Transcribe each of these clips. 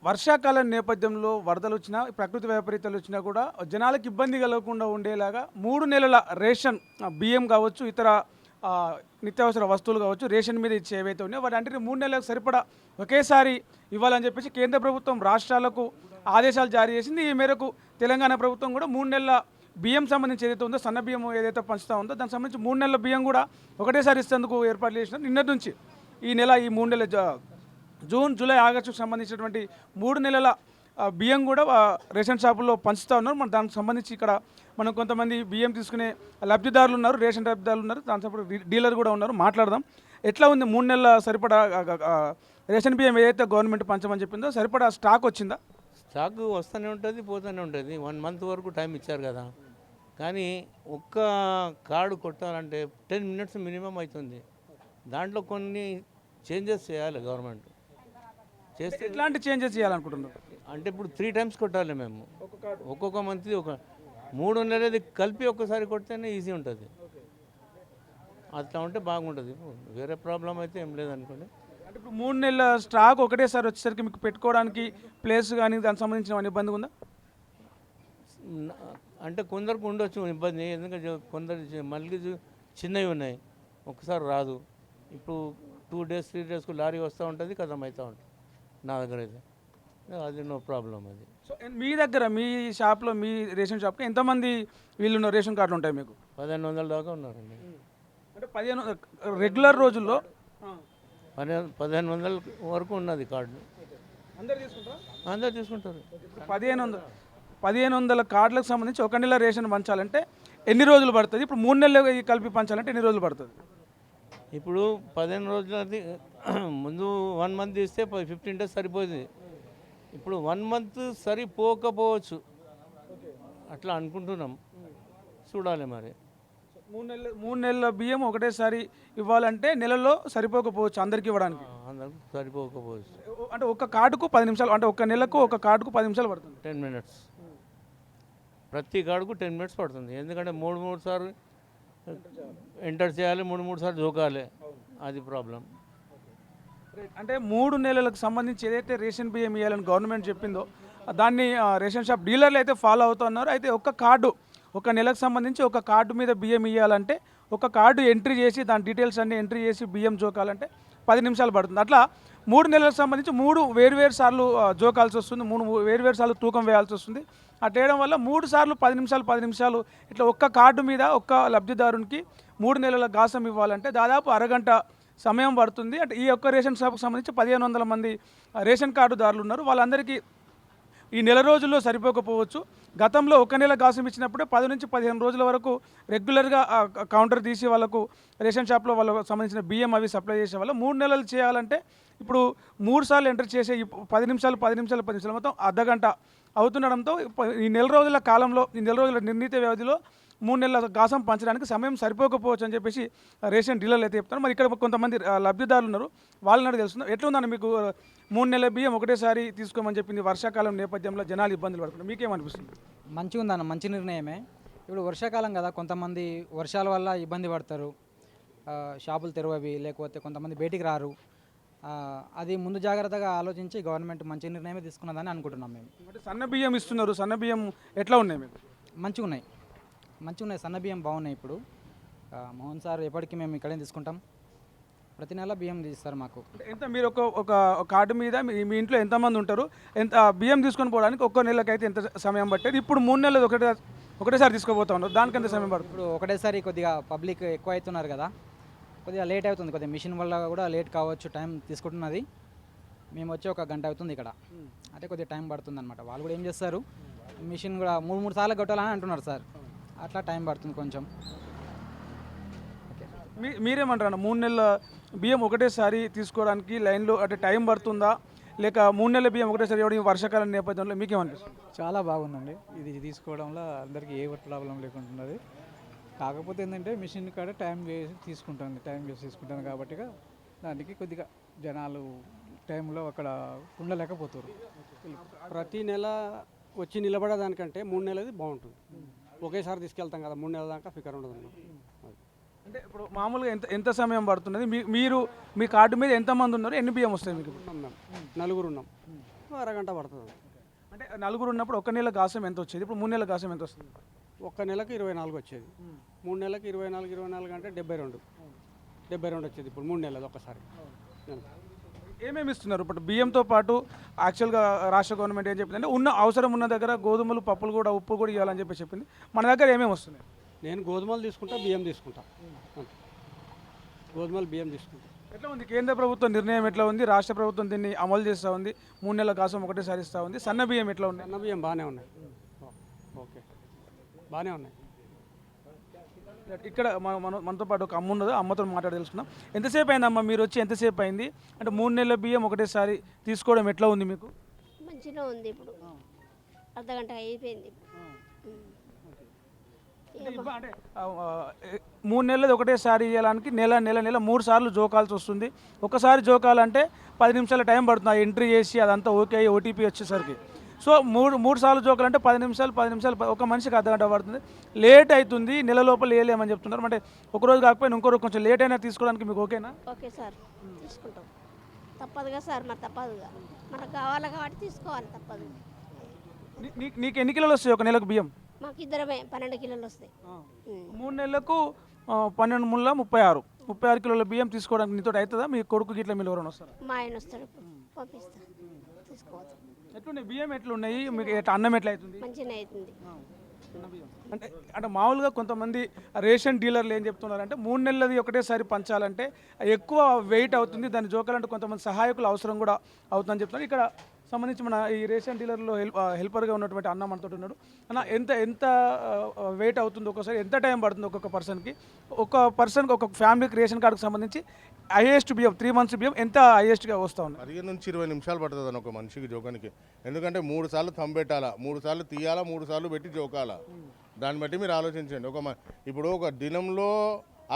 వర్షాకాలం నేపథ్యంలో వరదలు వచ్చినా ప్రకృతి వైపరీత్యాలు వచ్చినా కూడా జనాలకు ఇబ్బంది కలగకుండా ఉండేలాగా 3 నెలల రేషన్ బియ్యం కావచ్చు ఇతర ఆ, నిత్యావసర వస్తువులు కావచ్చు రేషన్ మీద ఇచ్చే ఏవైతే ఉన్నాయో వాటి అంటే 3 నెలలకు సరిపడా ఒకేసారి ఇవ్వాలని చెప్పేసి కేంద్ర ప్రభుత్వం రాష్ట్రాలకు ఆదేశాలు జారీ చేసింది. ఈ మేరకు తెలంగాణ ప్రభుత్వం కూడా 3 నెలల బియ్యం సంబంధించి ఏదైతే ఉందో సన్న బియ్యం ఏదైతే పంచుతా ఉందో దానికి సంబంధించి 3 నెలల బియ్యం కూడా ఒకటేసారి ఇస్తేందుకు ఏర్పాట్లు చేసినారు. నిన్నటి నుంచి ఈ నెల ఈ 3 నెలల జూన్ జూలై ఆగస్టుకు సంబంధించినటువంటి 3 నెలల బియ్యం కూడా రేషన్ షాపుల్లో పంచుతూ ఉన్నారు. మన దానికి సంబంధించి ఇక్కడ మనం కొంతమంది బియ్యం తీసుకునే లబ్ధిదారులు ఉన్నారు, రేషన్ లబ్ధిదారులు ఉన్నారు, దాంతో డీలర్ కూడా ఉన్నారు. మాట్లాడదాం. ఎట్లా ఉంది 3 నెలల సరిపడా రేషన్ బియ్యం ఏదైతే గవర్నమెంట్ పంచమని చెప్పిందో సరిపడా స్టాక్ వచ్చిందా? స్టాక్ వస్తూనే ఉంటుంది, పోతూనే ఉంటుంది. 1 మంత్ వరకు టైం ఇచ్చారు కదా. కానీ ఒక్క కార్డు కొట్టాలంటే 10 మినిట్స్ మినిమం అవుతుంది. దాంట్లో కొన్ని చేంజెస్ చేయాలి గవర్నమెంట్. చేస్తే ఎట్లాంటి చేంజెస్ చేయాలనుకుంటున్నారు? అంటే ఇప్పుడు 3 టైమ్స్ కొట్టాలి మేము. ఒక్కొక్క మంత్ ఒక 3 నెలది కలిపి ఒక్కసారి కొడితేనే ఈజీ ఉంటుంది. అట్లా ఉంటే బాగుంటుంది. వేరే ప్రాబ్లం అయితే ఏం లేదనుకోండి. అంటే ఇప్పుడు 3 నెలల స్టాక్ ఒకటేసారి వచ్చేసరికి మీకు పెట్టుకోవడానికి ప్లేస్ కానీ దానికి సంబంధించిన ఇబ్బంది ఉందా? అంటే కొందరికి ఉండొచ్చు ఇబ్బంది. ఎందుకంటే కొందరు మళ్ళీ చిన్నవి ఉన్నాయి, ఒకసారి రాదు. ఇప్పుడు 2 డేస్ 3 డేస్కు లారీ వస్తూ ఉంటుంది, కథం అవుతూ ఉంటుంది. నా దగ్గర అయితే అది నో ప్రాబ్లం. అది సో మీ దగ్గర మీ షాప్లో మీ రేషన్ షాప్కి ఎంతమంది వీళ్ళు రేషన్ కార్డులు ఉంటాయి మీకు? 1500 దాకా ఉన్నారండి. అంటే 15 రెగ్యులర్ రోజుల్లో 1500 వరకు ఉన్నది కార్డు. అందరు తీసుకుంటారా? అందరు తీసుకుంటారు. 1500 కార్డులకు సంబంధించి 1 నెల రేషన్ పంచాలంటే ఎన్ని రోజులు పడుతుంది? ఇప్పుడు 3 నెలలు కలిపి పంచాలంటే ఎన్ని రోజులు పడుతుంది? ఇప్పుడు 15 రోజులది ముందు 1 మంత్ ఇస్తే 15 డేస్ సరిపోతుంది. ఇప్పుడు 1 మంత్ సరిపోకపోవచ్చు, అట్లా అనుకుంటున్నాం. చూడాలి మరి. 3 నెలల బియ్యం ఒకటేసారి ఇవ్వాలంటే నెలలో సరిపోకపోవచ్చు అందరికి ఇవ్వడానికి. అందరికి సరిపోకపోవచ్చు. అంటే ఒక కార్డుకు 10 నిమిషాలు, అంటే ఒక నెలకు ఒక కార్డుకు 10 నిమిషాలు పడుతుంది. 10 మినిట్స్ ప్రతి కార్డుకు 10 మినిట్స్ పడుతుంది. ఎందుకంటే 3 సార్లు ఎంటర్ చేయాలి, 3 సార్లు జోకాలి. అది ప్రాబ్లం. అంటే 3 నెలలకు సంబంధించి ఏదైతే రేషన్ బియ్యం ఇవ్వాలని గవర్నమెంట్ చెప్పిందో దాన్ని రేషన్ షాప్ డీలర్లు అయితే ఫాలో అవుతున్నారు. అయితే ఒక కార్డు, ఒక నెలకు సంబంధించి ఒక కార్డు మీద బియ్యం ఇవ్వాలంటే ఒక కార్డు ఎంట్రీ చేసి దాని డీటెయిల్స్ అన్నీ ఎంట్రీ చేసి బియ్యం జోకాలంటే 10 నిమిషాలు పడుతుంది. అట్లా 3 నెలలకు సంబంధించి 3 వేరువేరు సార్లు జోకాల్సి వస్తుంది, 3 వేరువేరు సార్లు తూకం వేయాల్సి వస్తుంది. అట్లా వేయడం వల్ల 3 సార్లు 10 నిమిషాలు ఇట్లా ఒక్క కార్డు మీద ఒక్క లబ్ధిదారునికి 3 నెలల గాసం ఇవ్వాలంటే దాదాపు అరగంట సమయం పడుతుంది. అంటే ఈ ఒక్క రేషన్ షాప్కి సంబంధించి 1500 మంది రేషన్ కార్డుదారులు ఉన్నారు. వాళ్ళందరికీ ఈ నెల రోజుల్లో సరిపోకపోవచ్చు. గతంలో 1 నెల గాసం ఇచ్చినప్పుడే 10 నుంచి 15 రోజుల వరకు రెగ్యులర్గా కౌంటర్ తీసి వాళ్ళకు రేషన్ షాప్లో వాళ్ళకు సంబంధించిన బియ్యం అవి సప్లై చేసే వాళ్ళు. 3 నెలలు చేయాలంటే ఇప్పుడు 3 సార్లు ఎంటర్ చేసే 10 నిమిషాలు మొత్తం అర్ధగంట అవుతుండడంతో ఈ నెల రోజుల కాలంలో, ఈ నెల రోజుల నిర్ణీత వ్యవధిలో 3 నెలల గాసం పంచడానికి సమయం సరిపోకపోవచ్చు అని చెప్పేసి రేషన్ డీలర్లు అయితే చెప్తున్నారు. మరి ఇక్కడ కొంతమంది లబ్ధిదారులు ఉన్నారు, వాళ్ళని తెలుస్తున్నారు. ఎట్లా ఉందని మీకు 3 నెలల బియ్యం ఒకటేసారి తీసుకోమని చెప్పింది వర్షాకాలం నేపథ్యంలో జనాలు ఇబ్బందులు పడుతున్నారు, మీకేమనిపిస్తుంది? మంచిగా ఉందన్న, మంచి నిర్ణయమే. ఇప్పుడు వర్షాకాలం కదా, కొంతమంది వర్షాల వల్ల ఇబ్బంది పడతారు, షాపులు తెరవవి, లేకపోతే కొంతమంది బయటికి రారు. అది ముందు జాగ్రత్తగా ఆలోచించి గవర్నమెంట్ మంచి నిర్ణయమే తీసుకున్నదని అనుకుంటున్నాం మేము. అంటే సన్న బియ్యం ఇస్తున్నారు, సన్న బియ్యం ఎట్లా ఉన్నాయి మీకు? మంచిగా ఉన్నాయి, సన్న బియ్యం బాగున్నాయి. ఇప్పుడు మోహన్ సార్ ఎప్పటికీ మేము ఇక్కడే తీసుకుంటాం, ప్రతి నెల బియ్యం తీస్తారు మాకు. ఎంత మీరు ఒక కార్డు మీద మీ ఇంట్లో ఎంతమంది ఉంటారు, ఎంత బియ్యం తీసుకొని పోవడానికి ఒక్క నెలకైతే ఎంత సమయం పట్టేది? ఇప్పుడు 3 నెలలు ఒకటేసారి తీసుకోబోతా ఉన్నారు, దానికి ఎంత సమయం పడుతుంది? ఇప్పుడు ఒకటేసారి కొద్దిగా పబ్లిక్ ఎక్కువ అవుతున్నారు కదా, కొద్దిగా లేట్ అవుతుంది. కొద్దిగా మిషన్ వల్ల కూడా లేట్ కావచ్చు, టైం తీసుకుంటున్నది. మేము వచ్చి 1 గంట అవుతుంది ఇక్కడ, అంటే కొద్దిగా టైం పడుతుంది అనమాట. వాళ్ళు కూడా ఏం చేస్తారు, మిషన్ కూడా 3 సార్లు కొట్టాలని అంటున్నారు సార్, అట్లా టైం పడుతుంది కొంచెం. మీరేమంటారు? 3 నెలల బియ్యం ఒకటేసారి తీసుకోవడానికి లైన్లో అంటే టైం పడుతుందా, లేక 3 నెలల బియ్యం ఒకటేసారి ఇవ్వడం వర్షాకాలం నేపథ్యంలో మీకేమనిపిస్తుంది? చాలా బాగుందండి, ఇది తీసుకోవడంలో అందరికీ ఏ ప్రాబ్లం లేకుంటున్నది. కాకపోతే ఏంటంటే మిషన్ కాడ టైం వేసి తీసుకుంటాను కాబట్టి దానికి కొద్దిగా జనాలు టైంలో అక్కడ ఉండలేకపోతారు. ప్రతి నెల వచ్చి నిలబడేదానికంటే 3 నెలది బాగుంటుంది. ఒకేసారి తీసుకెళ్తాం కదా, 3 నెలల దాకా ఫికర్ ఉండదు. అంటే ఇప్పుడు మామూలుగా ఎంత సమయం పడుతున్నది? మీరు మీ కార్డు మీద ఎంతమంది ఉన్నారు, ఎన్ని బియ్యం వస్తాయి మీకు? ఉన్నాం మేము, 4 ఉన్నాం. అరగంట పడుతుంది. అంటే నలుగురు ఉన్నప్పుడు ఒక నెల గాసం ఎంత వచ్చేది, ఇప్పుడు 3 నెలల గాసం ఎంత వస్తుంది? ఒక్క నెలకు 24 వచ్చేది. 3 నెలలకు 24 అంటే 72 వచ్చేది. ఇప్పుడు 3 నెలలు ఒక్కసారి. ఏమేమి ఇస్తున్నారు ఇప్పుడు బియ్యంతో పాటు? యాక్చువల్గా రాష్ట్ర గవర్నమెంట్ ఏం చెప్పిందంటే అవసరం ఉన్న దగ్గర గోధుమలు, పప్పులు కూడా, ఉప్పు కూడా ఇవ్వాలని చెప్పి చెప్పింది. మన దగ్గర ఏమేమి వస్తున్నాయి? నేను గోధుమలు తీసుకుంటా, బియ్యం తీసుకుంటా. అంతే. గోధుమలు, బియ్యం తీసుకుంటా. ఎట్లా ఉంది కేంద్ర ప్రభుత్వం నిర్ణయం, ఎట్లా ఉంది రాష్ట్ర ప్రభుత్వం దీన్ని అమలు చేస్తూ ఉంది? 3 నెలల గాసం ఒకటేసారి ఇస్తూ ఉంది. సన్న బియ్యం ఎట్లా ఉన్నాయి? సన్న బియ్యం బాగానే ఉన్నాయి. ఓకే, బాగానే ఉన్నాయి. ఇక్కడ మనతో పాటు ఒక అమ్మ ఉన్నది, అమ్మతో మాట్లాడి తెలుసుకున్నాం. ఎంతసేపు అయింది అమ్మ మీరు వచ్చి? ఎంతసేపు అయింది? అంటే 3 నెలల బియ్యం ఒకటేసారి తీసుకోవడం ఎట్లా ఉంది మీకు? మంచిగా ఉంది. ఇప్పుడు అర్ధగంట అయిపోయింది. అంటే 3 నెలలు ఒకటేసారి ఇవ్వడానికి నెల 3 సార్లు జోకాల్సి వస్తుంది. ఒకసారి జోకాలంటే 10 నిమిషాల టైం పడుతుంది ఆ ఎంట్రీ చేసి అదంతా ఓకే అయ్యి ఓటీపీ వచ్చేసరికి. సో మూడు సార్లు జోకాలంటే 10 నిమిషాలు ఒక మనిషికి అర్ధగంట పడుతుంది. లేట్ అవుతుంది, నెల లోపల వేయలేమని చెప్తున్నారు. అంటే ఒకరోజు కాకపోయినా ఇంకో రోజు కొంచెం లేట్ అయినా తీసుకోవడానికి మీకు ఓకేనా? ఓకే సార్, తీసుకుంటాం. తప్పదుగా సార్, మరి తప్పదుగా, మనకు కావాలి కాబట్టి తీసుకోవాలి, తప్పదు. నీకు ఎన్ని కిలోలు వస్తాయి ఒక నెలకు బియ్యం? మాకు ఇద్దరమే 12 కిలోలు వస్తాయి. 3 నెలలకు 12 ముళ్ళ 36 కిలోల బియ్యం తీసుకోవడానికి నీతో అవుతుందా? మీ కొడుకు గిట్ల మీరు ఎవరైనా వస్తారా? మా ఆయన వస్తాడు, ఇప్పుడు పంపిస్తా, తీసుకోవచ్చు. ఎట్లున్నాయి బియ్యం, ఎట్లున్నాయి మీకు? అన్నం ఎట్లా అవుతుంది? మంచిగానే అవుతుంది. అంటే అంటే మామూలుగా కొంతమంది రేషన్ డీలర్లు ఏం చెప్తున్నారంటే 3 నెలలది ఒకటేసారి పంచాలంటే ఎక్కువ వెయిట్ అవుతుంది, దాన్ని జోకాలంటే కొంతమంది సహాయకులు అవసరం కూడా అవుతుందని చెప్తున్నారు. ఇక్కడ సంబంధించి మన ఈ రేషన్ డీలర్లో హెల్పర్గా ఉన్నటువంటి అన్న మనతో ఉన్నాడు. అన్న ఎంత వెయిట్ అవుతుంది ఒకసారి, ఎంత టైం పడుతుంది ఒక్కొక్క పర్సన్కి? ఒక ఫ్యామిలీకి రేషన్ కార్డుకి సంబంధించి హైయెస్ట్ బియ్యం 3 months బియ్యం ఎంత హైయెస్ట్గా వస్తూ ఉంది? 15 నుంచి 20 నిమిషాలు పడుతుంది అని ఒక మనిషికి జోకానికి. ఎందుకంటే 3 సార్లు పెట్టాలా, 3 సార్లు తీయాలా, 3 సార్లు పెట్టి జోకాలా. దాన్ని బట్టి మీరు ఆలోచించండి. ఇప్పుడు ఒక దినంలో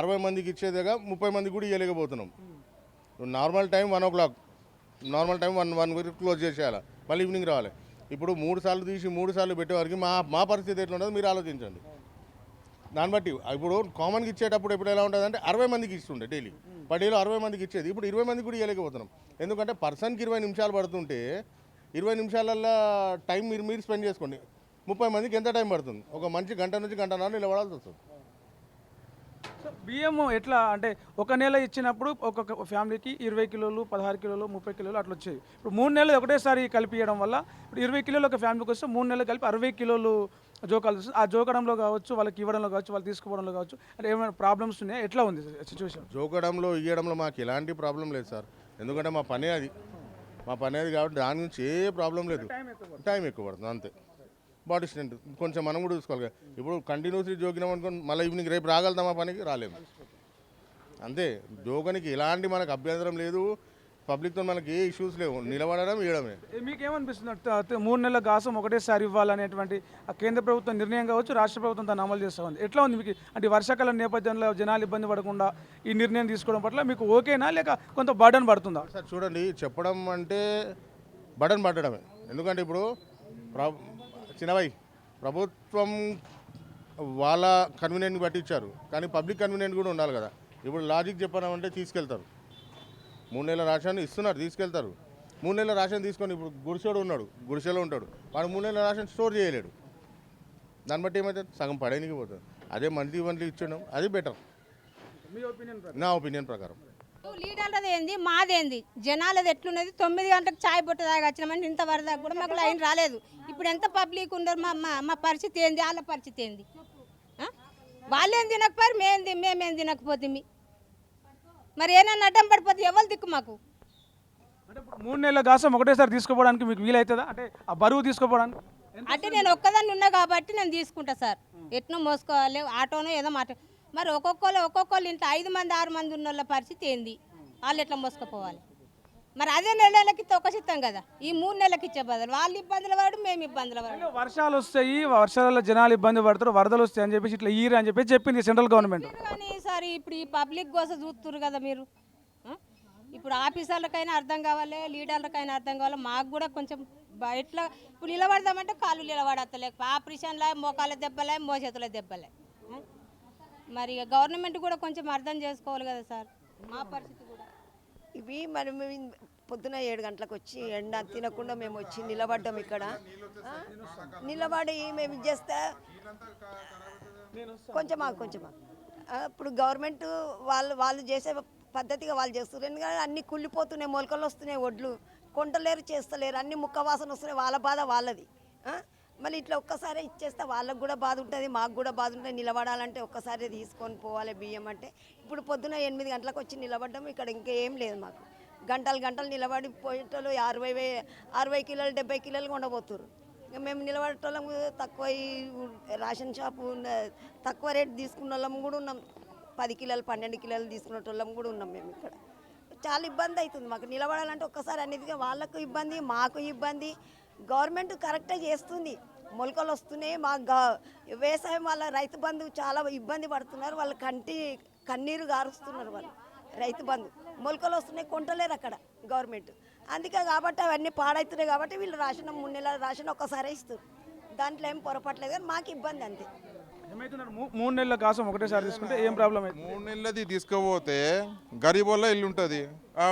60 మందికి ఇచ్చేదిగా 30 మందికి కూడా ఇవ్వలేకపోతున్నాం. Normal time 1 o'clock, normal time 1 week close చేసేయాలి, మళ్ళీ ఈవినింగ్ రావాలి. ఇప్పుడు 3 సార్లు తీసి 3 సార్లు పెట్టేవారికి మా పరిస్థితి ఎట్లా ఉంటుందో మీరు ఆలోచించండి. దాన్ని బట్టి ఇప్పుడు కామన్కి ఇచ్చేటప్పుడు ఎప్పుడు ఎలా ఉంటుంది అంటే 60 మందికి ఇస్తుండే డైలీ, పర్ డేలో 60 మందికి ఇచ్చేది. ఇప్పుడు 20 మందికి కూడా ఇవ్వలేకపోతున్నాం. ఎందుకంటే పర్సన్కి 20 నిమిషాలు పడుతుంటే 20 నిమిషాలల్లో టైం మీరు స్పెండ్ చేసుకోండి. 30 మందికి ఎంత టైం పడుతుంది? ఒక మంచి గంట నుంచి గంటన్నర నిలబడాల్సి వస్తుంది. సో బియ్యం ఎట్లా అంటే ఒక నెల ఇచ్చినప్పుడు ఒక్కొక్క ఫ్యామిలీకి 20 కిలోలు, 16 కిలోలు, 30 కిలోలు అట్లా వచ్చేది. ఇప్పుడు 3 నెలలు ఒకటేసారి కలిపియడం వల్ల ఇప్పుడు 20 కిలోలు ఒక ఫ్యామిలీకి వస్తే 3 నెలలు కలిపి 60 కిలోలు జోకాల్సి వస్తుంది. ఆ జోకడంలో కావచ్చు, వాళ్ళకి ఇవ్వడంలో కావచ్చు, వాళ్ళు తీసుకోవడంలో కావచ్చు, అంటే ఏమైనా ప్రాబ్లమ్స్ ఉన్నాయా? ఎట్లా ఉంది సిచ్యువేషన్? జోకడంలో ఇవ్వడంలో మాకు ఎలాంటి ప్రాబ్లం లేదు సార్. ఎందుకంటే మా పనే అది కాబట్టి దాని నుంచి ఏ ప్రాబ్లం లేదు. టైం ఎక్కువ పడుతుంది అంతే. బాడీ స్ట్రెంత్ కొంచెం మనం కూడా చూసుకోవాలి కదా. ఇప్పుడు కంటిన్యూస్లీ జోకినాం అనుకోండి, మళ్ళీ ఈవినింగ్ రేపు రాగలుగుతామా పనికి? రాలేము. అంతే. జోకనికి ఎలాంటి మనకు అభ్యంతరం లేదు, పబ్లిక్తో మనకి ఏ ఇష్యూస్ లేవు. నిలబడడం ఇవ్వడమే. మీకేమనిపిస్తుంది 3 నెలల గాసం ఒకటేసారి ఇవ్వాలనేటువంటి కేంద్ర ప్రభుత్వం నిర్ణయం కావచ్చు, రాష్ట్ర ప్రభుత్వం దాన్ని అమలు చేస్తూ ఉంది. ఎట్లా ఉంది మీకు? అంటే వర్షాకాలం నేపథ్యంలో జనాలు ఇబ్బంది పడకుండా ఈ నిర్ణయం తీసుకోవడం పట్ల మీకు ఓకేనా, లేక కొంత బర్డన్ పడుతుందా? సార్ చూడండి, చెప్పడం అంటే బటన్ పట్టడమే. ఎందుకంటే ఇప్పుడు చిన్నవై ప్రభుత్వం వాళ్ళ కన్వీనియంట్ని బట్టి ఇచ్చారు, కానీ పబ్లిక్ కన్వీనియంట్ కూడా ఉండాలి కదా. ఇప్పుడు లాజిక్ చెప్పామంటే తీసుకెళ్తారు. 3 నెలల రేషన్ ఇస్తున్నారు, తీసుకెళ్తారు. 3 నెలల రేషన్ తీసుకొని ఇప్పుడు గుడిసెలో ఉంటాడు, వాడు 3 నెలల రేషన్ స్టోర్ చేయలేడు. దాన్ని బట్టి ఏమైతే సగం పడేనికి పోతుంది. అదే మంత్లీ ఇచ్చడం అది బెటర్ నా ఒపీనియన్ ప్రకారం. లీడర్లది ఏంది, మాదేంది, జనాలది ఎట్లున్నది? 9 గంటలకు చాయ్ బొట్ట దాకా వచ్చినామని ఇంతవరకు కూడా మాకు లైన్ రాలేదు. ఇప్పుడు ఎంత పబ్లిక్ ఉండరు, మా పరిస్థితి ఏంది, వాళ్ళ పరిస్థితి ఏంది? వాళ్ళేం తినకపోయారు, మేమేం తినకపోతే మరి ఏమన్నా అడ్డం పడిపోతే ఎవరు దిక్కు మాకు? అంటే 3 నెలల గాసం ఒకటేసారి తీసుకోవడానికి మీకు వీలవుతుందా? అంటే ఆ బరువు తీసుకోవడానికి? అంటే నేను ఒక్కదాన్ని ఉన్నా కాబట్టి నేను తీసుకుంటా సార్. ఎట్నో మోసుకోవాలి, ఆటోనో ఏదో మాట. మరి ఒక్కొక్కళ్ళు ఇంట్లో 5 మంది 6 మంది ఉన్న వాళ్ళ పరిస్థితి ఏంది? వాళ్ళు ఎట్లా మోసుకుపోవాలి? మరి అదే నెలలకి తొక్కసిస్తాం కదా. ఈ 3 నెలలకి ఇచ్చే బదులు వాళ్ళు ఇబ్బందులు పడు, మేము ఇబ్బందులు పడు. వర్షాలు వస్తాయి, వర్షాలలో జనాలు ఇబ్బంది పడతారు, వరదలు వస్తాయి అని చెప్పేసి ఇట్లా అని చెప్పి చెప్పింది సెంట్రల్ గవర్నమెంట్. కానీ సార్ ఇప్పుడు ఈ పబ్లిక్ కోసం చూస్తున్నారు కదా మీరు. ఇప్పుడు ఆఫీసర్లకైనా అర్థం కావాలి, లీడర్లకైనా అర్థం కావాలి. మాకు కూడా కొంచెం ఎట్లా ఇప్పుడు నిలబడదామంటే కాళ్ళు నిలబడతలే, ఆపరేషన్లే, మోకాల దెబ్బలే, మోచేతుల దెబ్బలే. మరి గవర్నమెంట్ కూడా కొంచెం అర్థం చేసుకోవాలి కదా సార్, మా పరిస్థితి కూడా. ఇవి మనం పొద్దున 7 గంటలకు వచ్చి ఎండ తినకుండా మేము వచ్చి నిలబడ్డాం ఇక్కడ. నిలబడి మేము ఇది చేస్తే కొంచెం ఇప్పుడు గవర్నమెంట్ వాళ్ళు చేసే పద్ధతిగా వాళ్ళు చేస్తారు. ఎందుకంటే అన్ని కుళ్ళిపోతున్నాయి, మొలకలు వస్తున్నాయి, ఒడ్లు కొంటలేరు, చేస్తలేరు, అన్ని ముక్క వాసన వస్తున్నాయి. వాళ్ళ బాధ వాళ్ళది. మళ్ళీ ఇట్లా ఒక్కసారి ఇచ్చేస్తే వాళ్ళకు కూడా బాధ ఉంటుంది, మాకు కూడా బాధ ఉంటుంది. నిలబడాలంటే ఒక్కసారి తీసుకొని పోవాలి బియ్యం అంటే. ఇప్పుడు పొద్దున 8 గంటలకు వచ్చి నిలబడ్డాము. ఇక్కడ ఇంకా ఏం లేదు మాకు. గంటలు నిలబడి పోయేటోళ్ళు 60 కిలోలు 70 కిలోలు ఉండబోతున్నారు. ఇంకా మేము నిలబడేటోళ్ళం తక్కువ, ఈ రేషన్ షాపు తక్కువ రేటు తీసుకున్న వాళ్ళం కూడా ఉన్నాం. 10 కిలోలు 12 కిలోలు తీసుకునేటోళ్ళం కూడా ఉన్నాం మేము ఇక్కడ. చాలా ఇబ్బంది అవుతుంది మాకు నిలబడాలంటే. ఒక్కసారి అన్నిటిగా వాళ్ళకు ఇబ్బంది, మాకు ఇబ్బంది. గవర్నమెంట్ కరెక్టే చేస్తుంది, మొలకలు వస్తున్నాయి. మా వ్యవసాయం వాళ్ళ రైతు బంధు చాలా ఇబ్బంది పడుతున్నారు. వాళ్ళు కన్నీరు గారుస్తున్నారు. వాళ్ళు రైతు బంధు మొలకలు వస్తున్నాయి, కొంటలేరు అక్కడ గవర్నమెంట్. అందుకే కాబట్టి అవన్నీ పాడవుతున్నాయి. కాబట్టి వీళ్ళు రాసిన 3 నెలల రాసిన ఒక్కసారి ఇస్తారు. దాంట్లో ఏం పొరపట్లేదు, కానీ మాకు ఇబ్బంది అంతే. ఏమవుతున్నారు 3 నెలల కోసం ఒకటేసారి తీసుకుంటే ఏం ప్రాబ్లం అయితే? 3 నెలలది తీసుకోపోతే గరీబోళ్ళ ఇల్లు ఉంటుంది.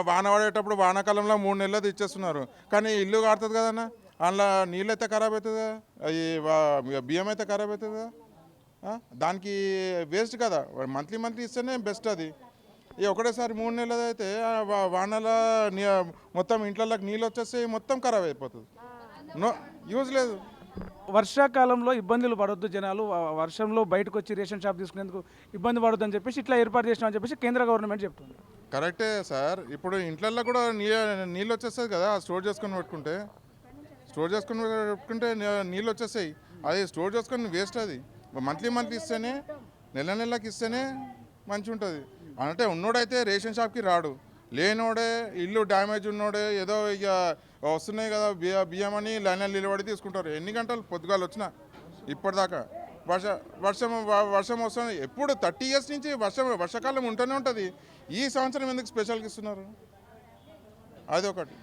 వాన పడేటప్పుడు వానాకాలంలో 3 నెలలది ఇచ్చేస్తున్నారు. కానీ ఇల్లు కాడుతుంది కదన్నా, అందులో నీళ్ళు అయితే ఖరాబ్ అవుతుందా, అవి బియ్యం అయితే ఖరాబ్ అవుతుందా? దానికి వేస్ట్ కదా. మంత్లీ ఇస్తేనే బెస్ట్ అది. ఈ ఒకటేసారి 3 నెలలు అయితే వానల మొత్తం ఇంట్లోకి నీళ్ళు వచ్చేసి మొత్తం ఖరాబ్ అయిపోతుంది. యూజ్ లేదు. వర్షాకాలంలో ఇబ్బందులు పడొద్దు జనాలు, వర్షంలో బయటకు వచ్చి రేషన్ షాప్ తీసుకునేందుకు ఇబ్బంది పడొద్దు అని చెప్పేసి ఇట్లా ఏర్పాటు చేసినామని చెప్పేసి కేంద్ర గవర్నమెంట్ చెప్తుంది. కరెక్టే సార్. ఇప్పుడు ఇంట్లల్లో కూడా నీళ్ళు వచ్చేస్తుంది కదా, స్టోర్ చేసుకొని పెట్టుకుంటే నీళ్ళు వచ్చేస్తాయి. అది స్టోర్ చేసుకొని వేస్ట్. అది మంత్లీ ఇస్తేనే, నెలకి ఇస్తేనే మంచిగా ఉంటుంది. అంటే ఉన్నోడైతే రేషన్ షాప్కి రాడు, లేనోడే ఇల్లు డ్యామేజ్ ఉన్నోడే ఏదో ఇక వస్తున్నాయి కదా బియ్యం అని లైన్లో నిలబడి తీసుకుంటారు. ఎన్ని గంటలు పొద్దుగాలు వచ్చినా ఇప్పటిదాకా వర్షం వస్తుంది. ఎప్పుడు 30 years నుంచి వర్షాకాలం ఉంటూనే ఉంటుంది. ఈ సంవత్సరం ఎందుకు స్పెషల్గా ఇస్తున్నారు? అది ఒకటి.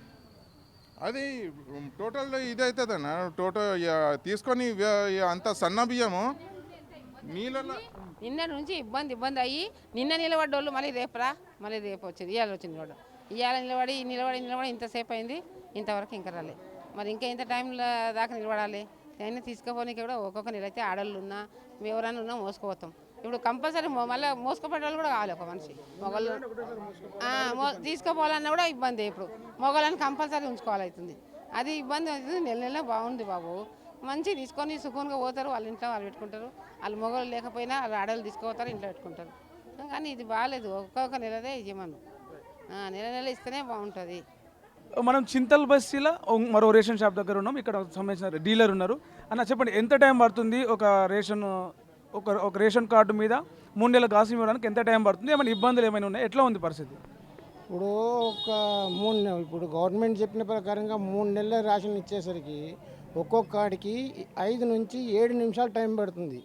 అది టోటల్ ఇదవుతుందన్న. టోటల్ తీసుకొని అంత సన్న బియ్యము నీళ్ళలో నిన్న నుంచి ఇబ్బంది అయ్యి నిన్న నిలబడ్డోళ్ళు మళ్ళీ రేపు వచ్చింది, ఇవాళ వచ్చింది కూడా. ఇవాళ నిలబడి ఇంతసేపు అయింది, ఇంతవరకు ఇంకా రాలే. మరి ఇంకా ఇంత టైంలో దాకా నిలబడాలి. అయినా తీసుకుపోనీకి కూడా ఒక్కొక్క నెల అయితే ఆడళ్ళు ఉన్నా ఎవరైనా ఉన్నా మోసుకుపోతాం. ఇప్పుడు కంపల్సరీ మళ్ళీ మోసుకుపోయే వాళ్ళు కూడా కావాలి. ఒక మనిషి మొగళ్ళు తీసుకుపోవాలన్నా కూడా ఇబ్బంది. ఇప్పుడు మొగళ్ళని కంపల్సరీ ఉంచుకోవాలవుతుంది. అది ఇబ్బంది అవుతుంది. నెల బాగుంది బాబు, మంచి తీసుకొని సుఖంగా పోతారు. వాళ్ళ ఇంట్లో వాళ్ళు పెట్టుకుంటారు. వాళ్ళు మొగలు లేకపోయినా వాళ్ళు ఆడలు తీసుకుపోతారు, ఇంట్లో పెట్టుకుంటారు. కానీ ఇది బాగాలేదు. ఒక్కొక్క నెలదే ఇవ్వమను, నెల ఇస్తేనే బాగుంటుంది. మనం చింతల్ బస్తీలో మరో రేషన్ షాప్ దగ్గర ఉన్నాం. ఇక్కడ సంబంధించిన డీలర్ ఉన్నారు. అన్న చెప్పండి, ఎంత టైం పడుతుంది ఒక రేషన్ కార్డు మీద 3 నెలల గాసం ఇవ్వడానికి ఎంత టైం పడుతుంది? ఏమైనా ఇబ్బందులు ఏమైనా ఉన్నాయి? ఎట్లా ఉంది పరిస్థితి? ఇప్పుడు ఇప్పుడు గవర్నమెంట్ చెప్పిన ప్రకారంగా 3 నెలల రేషన్ ఇచ్చేసరికి ఒక్కొక్కడికి 5 నుంచి 7 నిమిషాలు టైం పడుతుంది.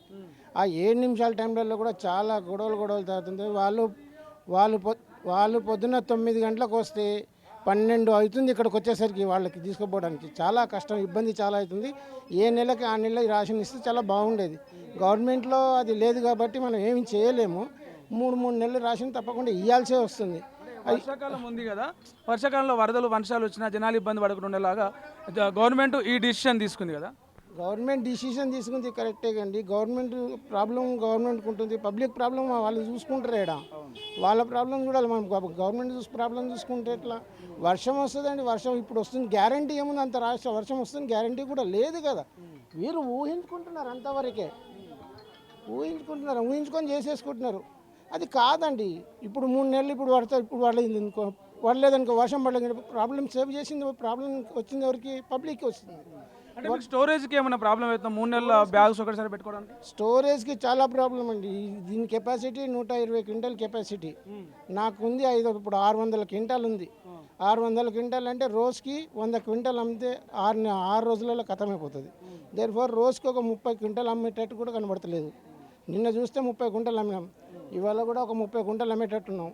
ఆ 7 నిమిషాల టైంలలో కూడా చాలా గొడవలు తాగుతుంది. వాళ్ళు పొద్దున్న 9 గంటలకు వస్తే 12 అవుతుంది ఇక్కడికి వచ్చేసరికి వాళ్ళకి తీసుకుపోవడానికి. చాలా కష్టం, ఇబ్బంది చాలా అవుతుంది. ఏ నెలకి ఆ నెల రేషన్ ఇస్తే చాలా బాగుండేది. గవర్నమెంట్లో అది లేదు కాబట్టి మనం ఏమి చేయలేము. 3 నెలలు రేషన్ తప్పకుండా ఇవ్వాల్సే వస్తుంది. వర్షాకాలం ఉంది కదా, వర్షాకాలంలో వరదలు వర్షాలు వచ్చినా జనాలు ఇబ్బంది పడకుండా ఉండేలాగా గవర్నమెంట్ ఈ డిసిషన్ తీసుకుంది కదా. గవర్నమెంట్ డిసిషన్ తీసుకుంది కరెక్టే కండి. గవర్నమెంట్ ప్రాబ్లం గవర్నమెంట్కి ఉంటుంది, పబ్లిక్ ప్రాబ్లం వాళ్ళు చూసుకుంటారు. ఏడా వాళ్ళ ప్రాబ్లం చూడాలి. మనం గవర్నమెంట్ ప్రాబ్లం చూసుకుంటే ఎట్లా? వర్షం వస్తుందండి, వర్షం ఇప్పుడు వస్తుంది, గ్యారంటీ ఏముంది? అంత వర్షం వస్తుంది గ్యారంటీ కూడా లేదు కదా. వీరు ఊహించుకుంటున్నారు, అంతవరకే ఊహించుకొని చేసేసుకుంటున్నారు. అది కాదండి. ఇప్పుడు 3 నెలలు ఇప్పుడు పడతాయి, ఇప్పుడు పడలేదనుకో, వర్షం పడలేదు, ప్రాబ్లం సేవ్ చేసింది, ప్రాబ్లం వచ్చింది ఎవరికి? పబ్లిక్కి వస్తుంది. అంటే స్టోరేజ్కి ఏమైనా ప్రాబ్లం అవుతుందా 3 నెలల బ్యాగ్స్ ఒకటిసారి పెట్టుకోవడానికి? స్టోరేజ్కి చాలా ప్రాబ్లం అండి. దీని కెపాసిటీ 120 క్వింటాల్ కెపాసిటీ నాకుంది. ఇప్పుడు 600 క్వింటాల్ ఉంది. 600 క్వింటాల్ అంటే రోజుకి 100 క్వింటాల్ అమ్మితే 6 రోజులలో ఖతమైపోతుంది. దేర్ఫోర్ రోజుకి ఒక 30 క్వింటాల్ అమ్మేటట్టు కూడా కనబడతలేదు. నిన్న చూస్తే 30 క్వింటాల్ అమ్మినాం, ఇవాళ కూడా ఒక 30 క్వింటాల్ అమ్మేటట్టున్నాం.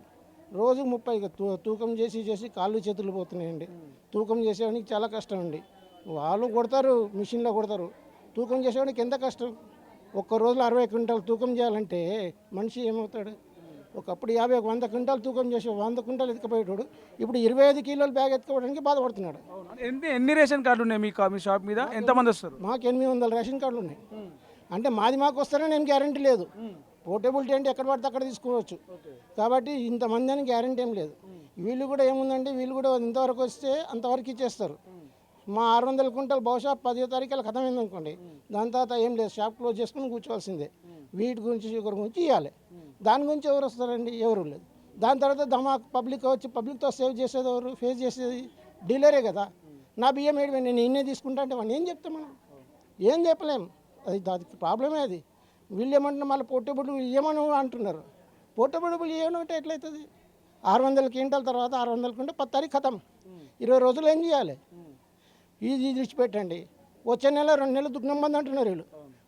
రోజు 30 తూకం చేసి కాళ్ళు చేతులు పోతున్నాయండి. తూకం చేసేవాడికి చాలా కష్టం అండి. వాళ్ళు కొడతారు, మిషన్లో కొడతారు. తూకం చేసేవాడికి ఎంత కష్టం? ఒక్క రోజులో 60 క్వింటాల్ తూకం చేయాలంటే మనిషి ఏమవుతాడు? ఒకప్పుడు 50-100 క్వింటాలు తూకం చేసి 100 క్వింటాలు ఎత్తుకపోయేటోడు ఇప్పుడు 25 కిలోల బ్యాగ్ ఎత్తుకోవడానికి బాధపడుతున్నాడు. ఎన్ని రేషన్ కార్డులు ఉన్నాయి మీ షాప్ మీద? ఎంతమంది వస్తారు? మాకు 800 రేషన్ కార్డులు ఉన్నాయి. అంటే మాకు వస్తారని ఏం గ్యారంటీ లేదు. పోర్టబిలిటీ అంటే ఎక్కడ పడితే అక్కడ తీసుకోవచ్చు. కాబట్టి ఇంతమంది అని గ్యారంటీ ఏం లేదు. వీళ్ళు కూడా ఏముందంటే వీళ్ళు కూడా ఇంతవరకు వస్తే అంతవరకు ఇచ్చేస్తారు. మా 600 క్వింటాలు బహుశా 10వ తారీఖులో ఖతమైంది అనుకోండి, దాని తర్వాత ఏం లేదు, షాప్ క్లోజ్ చేసుకుని కూర్చోవాల్సిందే. వీటి గురించి షుగర్ గురించి ఇవ్వాలి. దాని గురించి ఎవరు వస్తారండి? ఎవరు లేదు. దాని తర్వాత పబ్లిక్ వచ్చి పబ్లిక్తో సేవ్ చేసేది ఎవరు? ఫేస్ చేసేది డీలరే కదా. నా బియ్యం ఏడు నేను ఇన్నే తీసుకుంటా అంటే వాడిని ఏం చెప్తాం మనం? ఏం చెప్పలేం. దానికి ప్రాబ్లమే అది. వీళ్ళు ఏమంటున్నారు మళ్ళీ పోర్టబుల్ ఇవ్వమని అంటున్నారు. పోర్టబుల్ ఇవ్వమంటే ఎట్లయితుంది? 600 క్వింటాల తర్వాత 600 క్వింటాల్ 10 తారీఖు ఖతం. 20 రోజులు ఏం చేయాలి? ఇది విడిచిపెట్టండి. వచ్చే నెల 2 నెలలు దుగ్నం బంద్ అంటున్నారు వీళ్ళు.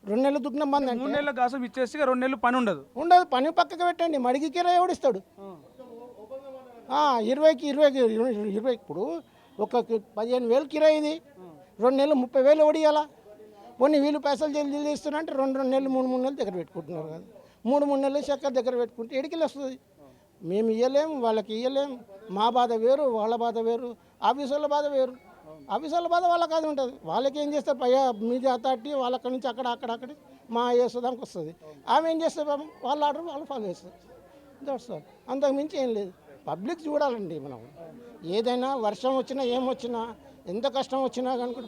2 నెలలు దుగ్నం బంద్ అంటే 3 నెలల గాసం ఇచ్చేసి 2 నెలలు పని ఉండదు. పని పక్కకు పెట్టండి. మడికి కిరాయి ఎవడిస్తాడు? 20 ఇప్పుడు ఒక 15,000 కిరాయి ఇది. 2 నెలలు 30,000 ఎవడియాలా? కొన్ని వీళ్ళు పైసలు జల్దీ ఇస్తున్నా అంటే 2 నెలలు 3 నెలలు దగ్గర పెట్టుకుంటున్నారు కదా. 3 నెలలు చక్కర దగ్గర పెట్టుకుంటే ఎడికి వస్తుంది. మేము ఇవ్వలేము, వాళ్ళకి ఇవ్వలేము. మా బాధ వేరు, వాళ్ళ బాధ వేరు, ఆఫీసుల బాధ వేరు. ఆఫీసుల బాధ వాళ్ళకి అది ఉంటుంది. వాళ్ళకి ఏం చేస్తారు? పై మీద అథారిటీ వాళ్ళక్కడి నుంచి అక్కడ మా వేసేదానికి వస్తుంది. ఆమె ఏం చేస్తారు? వాళ్ళ ఆర్డర్ వాళ్ళు ఫాలో చేస్తారు. That's all. అంతకు మించి ఏం లేదు. పబ్లిక్ చూడాలండి. మనం ఏదైనా వర్షం వచ్చినా ఏమొచ్చినా ఎంత కష్టం వచ్చినా కనుక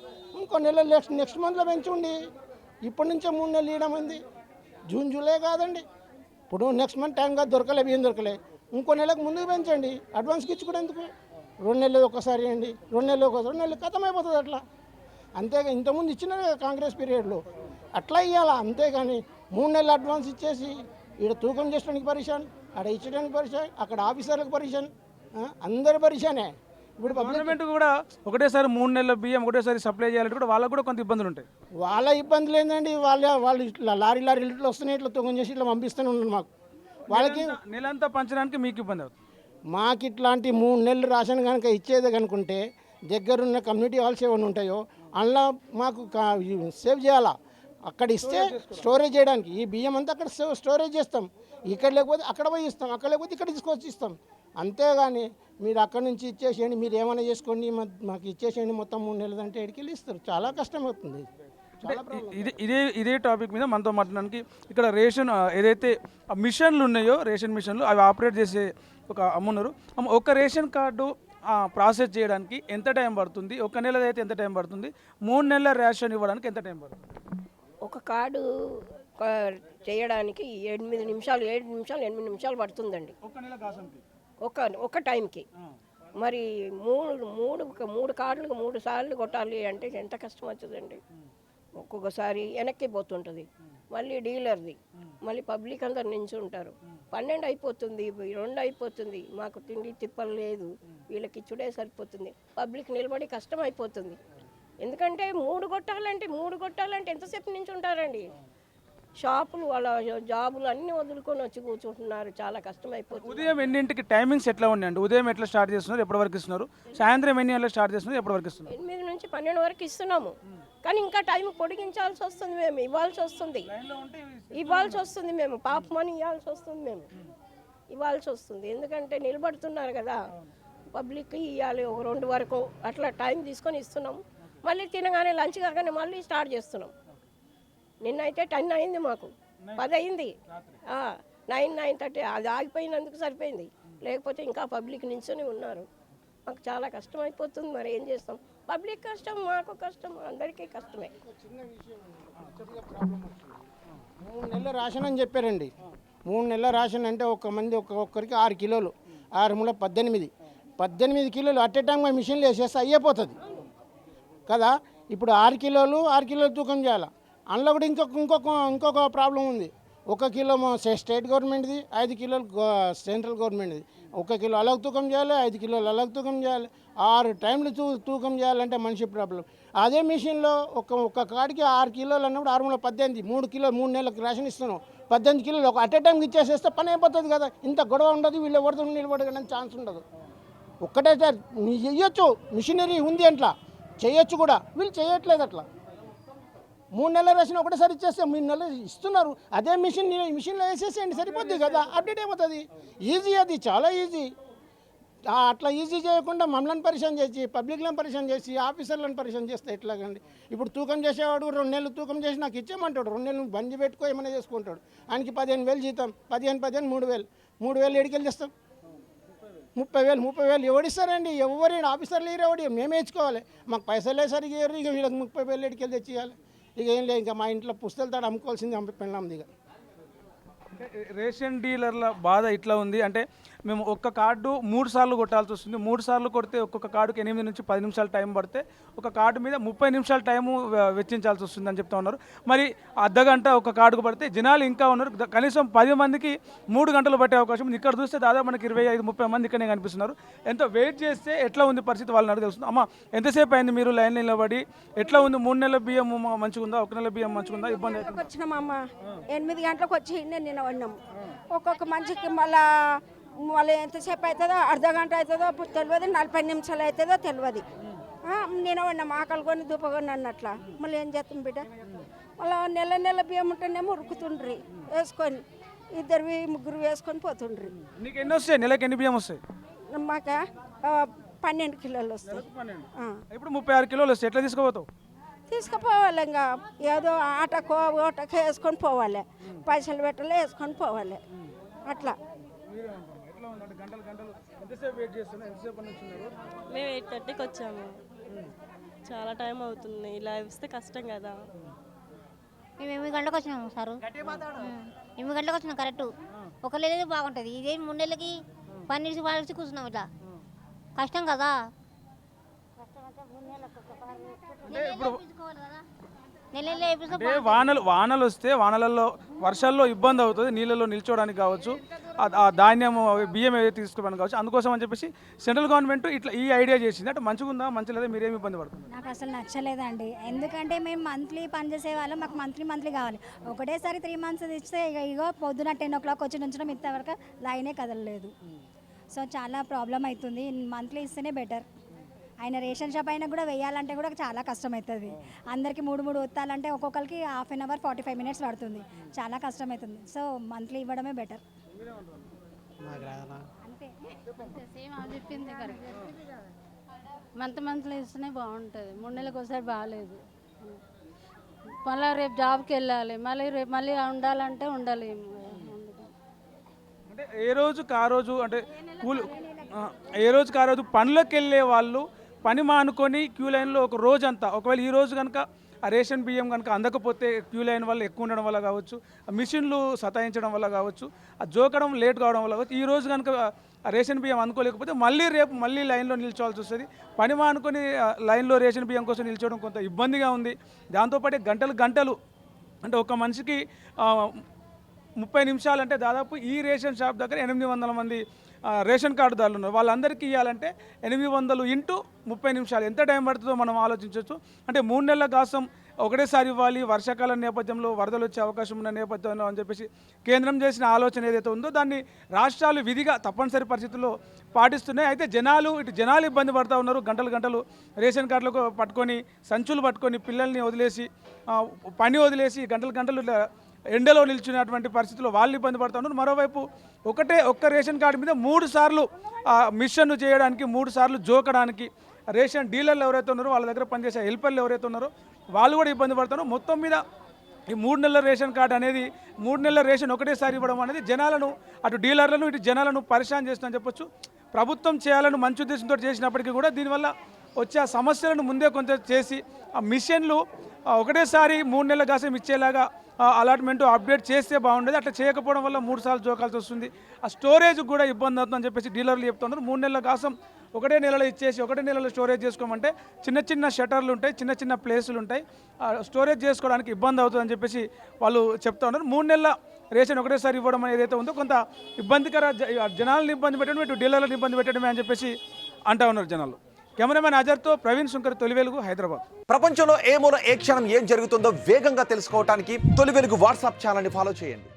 ఇంకో నెల నెక్స్ట్ మంత్లో పెంచుండి. ఇప్పటి నుంచే 3 నెలలు ఇవ్వడం ఉంది. జూన్ జూలై కాదండి. ఇప్పుడు నెక్స్ట్ మంత్ టైం కాదు, దొరకలే, బియ్యం దొరకలే, ఇంకో నెలకు ముందుకు పెంచండి. అడ్వాన్స్కి ఇచ్చి కూడా ఎందుకు? 2 నెలలు ఒకసారి ఇవ్వండి, 2 నెలలు ఒకసారి, 2 నెలలు ఖతం అయిపోతుంది అట్లా. అంతేగా ఇంతకుముందు ఇచ్చినారు కదా కాంగ్రెస్ పీరియడ్లో, అట్లా ఇవ్వాలా. అంతేగాని 3 నెలలు అడ్వాన్స్ ఇచ్చేసి ఇక్కడ తూకం చేయడానికి పరిశాన్, అక్కడ ఇచ్చడానికి పరిశాన్, అక్కడ ఆఫీసర్లకు పరిశాన్, అందరు పరిశానే. ఇప్పుడు గవర్నమెంట్ కూడా ఒకటేసారి 3 నెలల బియ్యం ఒకటేసారి సప్లై చేయాలంటే కూడా వాళ్ళకు కూడా కొంత ఇబ్బందులు ఉంటాయి. వాళ్ళ ఇబ్బందులు ఏంటండి? వాళ్ళు ఇట్లా లారీ ఇట్లా వస్తున్నాయి, ఇట్లా తూకం చేసి ఇట్లా పంపిస్తూనే ఉన్నారు. మాకు వాళ్ళకి నెలంతా పంచడానికి మీకు ఇబ్బంది అవుతుంది. మాకు ఇట్లాంటి 3 నెలలు రాషన్ కనుక ఇచ్చేది కనుకుంటే దగ్గరున్న కమ్యూనిటీ హాల్స్ ఏమైనా ఉంటాయో అందులో మాకు సేవ్ చేయాలా. అక్కడ ఇస్తే స్టోరేజ్ చేయడానికి ఈ బియ్యం అంతా అక్కడ స్టోరేజ్ చేస్తాం. ఇక్కడ లేకపోతే అక్కడ పోయి ఇస్తాం, అక్కడ లేకపోతే ఇక్కడ తీసుకొచ్చి ఇస్తాం. అంతేగాని మీరు అక్కడ నుంచి ఇచ్చేసేయండి, మీరు ఏమైనా చేసుకోండి, మాకు ఇచ్చేసేయండి మొత్తం 3 నెలలు అంటే ఎడికి ఇస్తారు. చాలా కష్టం అవుతుంది. ఇదే టాపిక్ మీద మనతో మాట్లాడడానికి ఇక్కడ రేషన్ ఏదైతే మిషన్లు ఉన్నాయో, రేషన్ మిషన్లు అవి ఆపరేట్ చేసే ఒక అమ్మున్నారు. ఒక రేషన్ కార్డు ప్రాసెస్ చేయడానికి ఎంత టైం పడుతుంది? 1 నెలది అయితే ఎంత టైం పడుతుంది? 3 నెలల రేషన్ ఇవ్వడానికి ఎంత టైం పడుతుంది? ఒక కార్డు చేయడానికి 8 నిమిషాలు పడుతుందండి. ఒక టైంకి. మరి మూడు కార్డులకు 3 సార్లు కొట్టాలి అంటే ఎంత కష్టం అవుతుందండి. ఒక్కొక్కసారి వెనక్కి పోతుంటుంది, మళ్ళీ డీలర్ది, మళ్ళీ పబ్లిక్ అందరు నించి ఉంటారు. 12 అయిపోతుంది, 2 అయిపోతుంది, మాకు తిండి తిప్పలు లేదు, వీళ్ళకి ఇచ్చుడే సరిపోతుంది. పబ్లిక్ నిలబడి కష్టం అయిపోతుంది. ఎందుకంటే 3 కొట్టాలంటే ఎంతసేపు నుంచి ఉంటారండి. షాపులు వాళ్ళ జాబులు అన్నీ వదులుకొని వచ్చి కూర్చుంటున్నారు. చాలా కష్టం అయిపోతుంది. ఉదయం ఎన్నింటికి టైమింగ్స్ ఎట్లా ఉన్నాయండి? ఉదయం ఎట్లా స్టార్ట్ చేస్తున్నారు, ఎప్పటి వరకు ఇస్తున్నారు? సాయంత్రం ఎన్ని గంటలకు స్టార్ట్ చేస్తున్నారు, ఎప్పటి వరకు ఇస్తున్నారు? 8 నుంచి 12 వరకు ఇస్తున్నాము. కానీ ఇంకా టైం పొడిగించాల్సి వస్తుంది. మేము ఇవ్వాల్సి వస్తుంది. మేము పాపమని ఇవ్వాల్సి వస్తుంది. ఎందుకంటే నిలబడుతున్నారు కదా, పబ్లిక్ ఇవ్వాలి. ఒక 2 వరకు అట్లా టైం తీసుకొని ఇస్తున్నాము. మళ్ళీ తినగానే లంచ్ కాగానే మళ్ళీ స్టార్ట్ చేస్తున్నాం. నిన్నైతే 10 అయింది, మాకు 10 అయింది. 9:30 అది ఆగిపోయినందుకు సరిపోయింది. లేకపోతే ఇంకా పబ్లిక్ నించొని ఉన్నారు. మాకు చాలా కష్టం అయిపోతుంది. మరి ఏం చేస్తాం? పబ్లిక్ కష్టం, మాకు కష్టం, అందరికీ కష్టమే. 3 నెలల రేషన్ అని చెప్పారండి. 3 నెలల రేషన్ అంటే ఒక్కొక్కరికి 6 కిలోలు, 6 మూల 18 కిలోలు అట్ ఏ టైంగా మిషన్లు వేసేస్తే అయిపోతుంది కదా. ఇప్పుడు 6 కిలోలు తూకం చేయాలి. అందులో కూడా ఇంకొక ప్రాబ్లం ఉంది. 1 కిలో స్టేట్ గవర్నమెంట్ది, 5 కిలోలు సెంట్రల్ గవర్నమెంట్ది. 1 కిలో అలాగ తూకం చేయాలి, 5 కిలోలు అలాగ తూకం చేయాలి. 6 టైంలు తూకం చేయాలంటే మనిషి ప్రాబ్లం. అదే మిషన్లో ఒక కాడికి 6 కిలోలు అన్నప్పుడు 6 మూల 18, 3 నెలలకు రేషన్ ఇస్తున్నాం. 18 కిలోలు ఒక అట్ ఏ టైంకి ఇచ్చేసేస్తే పని అయిపోతుంది కదా. ఇంత గొడవ ఉండదు, వీళ్ళు ఎవరితో నిలబడడానికి ఛాన్స్ ఉండదు. ఒక్కటే సార్ చెయ్యొచ్చు, మిషనరీ ఉంది అట్లా చేయొచ్చు కూడా, వీళ్ళు చేయట్లేదు అట్లా. 3 నెలల రేషన్ ఒకటేసారి ఇచ్చేస్తే 3 నెలలు ఇస్తున్నారు. అదే మిషన్లో వేసేసేయండి సరిపోద్ది కదా, అప్డేట్ అయిపోతుంది. ఈజీ, అది చాలా ఈజీ. అట్లా ఈజీ చేయకుండా మమ్మల్ని పరిచయం చేసి, పబ్లిక్లను పరిచయం చేసి, ఆఫీసర్లను పరిచయం చేస్తే ఎట్లాగండి? ఇప్పుడు తూకం చేసేవాడు 2 నెలలు తూకం చేసి నాకు ఇచ్చేయమంటాడు, 2 నెలలు బంద్ పెట్టుకో ఏమైనా చేసుకుంటాడు. ఆయనకి 15,000 జీతం, 15 3,000 ఏడికెళ్ళి చేస్తాం? 30,000 ఎవడిస్తారండి? ఎవరి ఆఫీసర్లు ఎవడి? మేమే ఇచ్చుకోవాలి. మాకు పైసలే సరిగా ఇక వీళ్ళకి 30,000 ఏడికెళ్ళి తెచ్చియాలి. ఇక ఏం లేదు, ఇంకా మా ఇంట్లో పుస్తకాలు తాడు అమ్ముకోవాల్సింది పెళ్ళాం ఇక. రేషన్ డీలర్ల బాధ ఇట్లా ఉంది అంటే మేము ఒక్క కార్డు 3 సార్లు కొట్టాల్సి వస్తుంది. 3 సార్లు కొడితే ఒక్కొక్క కార్డుకి 8 నుంచి 10 నిమిషాలు టైం పడితే ఒక కార్డు మీద 30 నిమిషాలు టైము వెచ్చించాల్సి వస్తుందని చెప్తా ఉన్నారు. మరి అర్ధగంట ఒక కార్డుకు పడితే జనాలు ఇంకా ఉన్నారు. కనీసం 10 మందికి 3 గంటలు పట్టే అవకాశం ఉంది. ఇక్కడ చూస్తే దాదాపు మనకి 25-30 మంది ఇక్కడనే కనిపిస్తున్నారు. ఎంతో వెయిట్ చేస్తే ఎట్లా ఉంది పరిస్థితి వాళ్ళని అడిగి తెలుస్తుంది. అమ్మ, ఎంతసేపు అయింది మీరు లైన్లో నిలబడి? ఎట్లా ఉంది? 3 నెలల బియ్యం మంచిగా ఉందా? 1 నెల బియ్యం మంచిగా ఉందా? ఇబ్బంది అవుతుంది? వచ్చినామమ్మ 8 గంటలకు వచ్చి నిన్న ఉన్నాము. ఒక్కొక్క మనిషికి మళ్ళీ ఎంతసేపు అవుతుందో, అర్ధగంట అవుతుందో తెలియదు, 40 నిమిషాలు అవుతుందో తెలియదు. నేను ఉన్నాం ఆకలి కొని దుప్పకొని అన్నట్లా. మళ్ళీ ఏం చేస్తాం బిడ్డ? మళ్ళీ నెల బియ్యం ఉంటేనేమో ఉరుకుతుండ్రి వేసుకొని, 2-3 వేసుకొని పోతుండ్రి. నీకు ఎన్ని వస్తాయి? నెలకి ఎన్ని బియ్యం వస్తాయి? మాకు 12 కిలోలు వస్తాయి. ఇప్పుడు 36 కిలోలు వస్తాయి. ఎట్లా తీసుకోపోతావు? తీసుకుపోవాలి, ఇంకా ఏదో ఆటకో ఓటకో వేసుకొని పోవాలి, పైసలు పెట్టలే వేసుకొని పోవాలి అట్లా. మేము 8:30కి వచ్చాము. చాలా టైం అవుతుంది, ఇలా ఇస్తే కష్టం కదా. మేము 8 గంటలకు వచ్చినాము సారు. 8 గంటలకు వచ్చినాం కరెక్ట్. 1 నెలకి బాగుంటుంది, ఇదే 3 నెలలకి 12 నుంచి కూర్చున్నాం. ఇట్లా కష్టం కదా. అంటే వానలు వస్తే వానలలో వర్షాల్లో ఇబ్బంది అవుతుంది, నీళ్ళలో నిల్చోడానికి కావచ్చు, ఆ ధాన్యం బియ్యం ఏదైతే తీసుకోవడానికి కావచ్చు. అందుకోసం అని చెప్పేసి సెంట్రల్ గవర్నమెంట్ ఇట్లా ఈ ఐడియా చేసింది. అంటే మంచిగా ఉందా మంచి లేదా మీరేమి ఇబ్బంది పడుతుంది? నాకు అసలు నచ్చలేదండి. ఎందుకంటే మేము మంత్లీ పనిచేసే వాళ్ళం, మాకు మంత్లీ కావాలి. ఒకటేసారి 3 మంత్స్ ఇస్తే ఇగో పొద్దున 10 o'clock వచ్చి నుంచడం ఇంతవరకు లైనే కదలలేదు. సో చాలా ప్రాబ్లం అవుతుంది. మంత్లీ ఇస్తేనే బెటర్. ఆయన రేషన్ షాప్ అయినా కూడా వేయాలంటే కూడా చాలా కష్టమవుతుంది. అందరికీ 3 ఒత్తాలంటే ఒక్కొక్కరికి 1/2 hour 45 minutes పడుతుంది. చాలా కష్టమవుతుంది. సో మంత్లీ ఇవ్వడమే బెటర్. అంతే సేమ్ అని చెప్పింది కరెక్ట్. మంత్లీ ఇస్తేనే బాగుంటుంది. 3 నెలలకు ఒకసారి బాగాలేదు. మళ్ళీ రేపు జాబ్కి వెళ్ళాలి, మళ్ళీ ఉండాలంటే ఉండలేము. అంటే ఏ రోజుకి ఆ రోజు అంటే ఏ రోజుకి ఆ రోజు పనులకు వెళ్ళే వాళ్ళు పని మానుకొని క్యూ లైన్లో ఒక రోజంతా, ఒకవేళ ఈ రోజు కనుక ఆ రేషన్ బియ్యం కనుక అందకపోతే క్యూ లైన్ వల్ల ఎక్కువ ఉండడం వల్ల కావచ్చు, మిషన్లు సతాయించడం వల్ల కావచ్చు, ఆ జోకడం లేట్ కావడం వల్ల కావచ్చు, ఈ రోజు కనుక ఆ రేషన్ బియ్యం అందుకోలేకపోతే రేపు మళ్ళీ లైన్లో నిల్చోవాల్సి వస్తుంది. పని మానుకొని లైన్లో రేషన్ బియ్యం కోసం నిల్చోవడం కొంత ఇబ్బందిగా ఉంది. దాంతోపాటు గంటలు అంటే ఒక మనిషికి 30 నిమిషాలు అంటే దాదాపు ఈ రేషన్ షాప్ దగ్గర 800 మంది రేషన్ కార్డుదారులు ఉన్నారు. వాళ్ళందరికీ ఇవ్వాలంటే 800 ఇంటూ 30 నిమిషాలు ఎంత టైం పడుతుందో మనం ఆలోచించవచ్చు. అంటే 3 నెలల కోసం ఒకటేసారి ఇవ్వాలి, వర్షాకాలం నేపథ్యంలో వరదలు వచ్చే అవకాశం ఉన్న నేపథ్యంలో అని చెప్పేసి కేంద్రం చేసిన ఆలోచన ఏదైతే ఉందో దాన్ని రాష్ట్రాలు విధిగా తప్పనిసరి పరిస్థితుల్లో పాటిస్తున్నాయి. అయితే జనాలు ఇబ్బంది పడుతూ ఉన్నారు. గంటలు రేషన్ కార్డులకు పట్టుకొని, సంచులు పట్టుకొని, పిల్లల్ని వదిలేసి, పని వదిలేసి గంటలు ఎండలో నిల్చున్నటువంటి పరిస్థితుల్లో వాళ్ళు ఇబ్బంది పడుతూ ఉన్నారు. మరోవైపు ఒక్క రేషన్ కార్డు మీద 3 సార్లు మిషన్ చేయడానికి, 3 సార్లు జోకడానికి రేషన్ డీలర్లు ఎవరైతే ఉన్నారో, వాళ్ళ దగ్గర పనిచేసే హెల్పర్లు ఎవరైతే ఉన్నారో వాళ్ళు కూడా ఇబ్బంది పడుతున్నారు. మొత్తం మీద ఈ 3 నెలల రేషన్ కార్డు అనేది, 3 నెలల రేషన్ ఒకటేసారి ఇవ్వడం అనేది జనాలను, అటు డీలర్లను ఇటు జనాలను పరిశాన్ చేస్తుందని చెప్పొచ్చు. ప్రభుత్వం చేయాలని మంచి ఉద్దేశంతో చేసినప్పటికీ కూడా దీనివల్ల వచ్చే ఆ సమస్యలను ముందే కొంత చేసి ఆ మిషన్లు ఒకటేసారి 3 నెలల కోసం ఇచ్చేలాగా అలాట్మెంట్ అప్డేట్ చేస్తే బాగుండేది. అట్లా చేయకపోవడం వల్ల 3 సార్లు జోకాల్సి వస్తుంది. ఆ స్టోరేజ్ కూడా ఇబ్బంది అవుతుందని చెప్పేసి డీలర్లు చెప్తున్నారు. 3 నెలల కోసం ఒకటే నెలలో ఇచ్చేసి ఒకటే నెలలో స్టోరేజ్ చేసుకోమంటే చిన్న షట్టర్లు ఉంటాయి, చిన్న ప్లేసులు ఉంటాయి, స్టోరేజ్ చేసుకోవడానికి ఇబ్బంది అవుతుందని చెప్పేసి వాళ్ళు చెప్తా ఉన్నారు. 3 నెలల రేషన్ ఒకటేసారి ఇవ్వడం ఏదైతే ఉందో కొంత ఇబ్బందికర, జనాలను ఇబ్బంది పెట్టడం, ఇటు డీలర్లను ఇబ్బంది పెట్టడమే అని చెప్పేసి అంటా ఉన్నారు జనాలు. కెమెరామెన్ అజర్తో ప్రవీణ్ శంకర్, తొలి వెలుగు, హైదరాబాద్. ప్రపంచంలో ఏ మూల ఏ క్షణం ఏం జరుగుతుందో వేగంగా తెలుసుకోవడానికి తొలి వెలుగు వాట్సాప్ ఛానల్ని ఫాలో చేయండి.